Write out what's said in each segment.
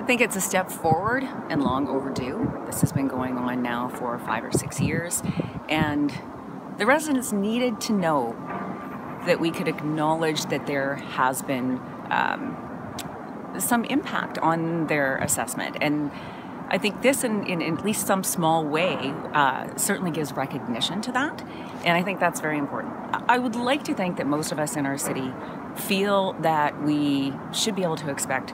think it's a step forward and long overdue. This has been going on now for 5 or 6 years, and the residents needed to know that we could acknowledge that there has been some impact on their assessment. And I think this, in at least some small way, certainly gives recognition to that, and I think that's very important. I would like to think that most of us in our city feel that we should be able to expect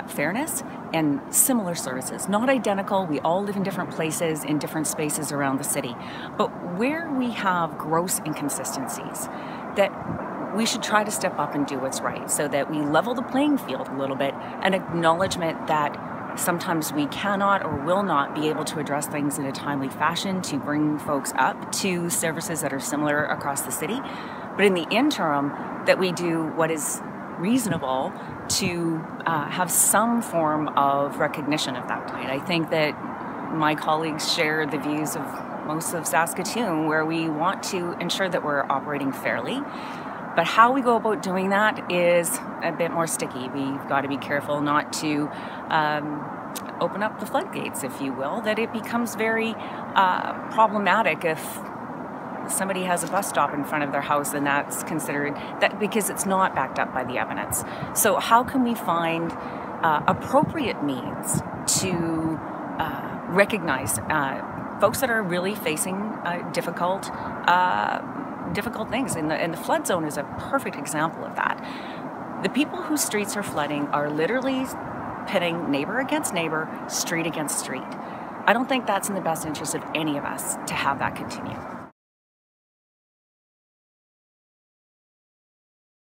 fairness and similar services. Not identical, we all live in different places, in different spaces around the city, but where we have gross inconsistencies, that we should try to step up and do what's right, so that we level the playing field a little bit, an acknowledgement that sometimes we cannot or will not be able to address things in a timely fashion to bring folks up to services that are similar across the city. But in the interim, that we do what is reasonable to have some form of recognition of that right. I think that my colleagues share the views of most of Saskatoon, where we want to ensure that we're operating fairly. But how we go about doing that is a bit more sticky. We've got to be careful not to open up the floodgates, if you will, that it becomes very problematic if somebody has a bus stop in front of their house and that's considered that because it's not backed up by the evidence. So how can we find appropriate means to recognize folks that are really facing difficult things, and the flood zone is a perfect example of that. The people whose streets are flooding are literally pitting neighbor against neighbor, street against street. I don't think that's in the best interest of any of us to have that continue.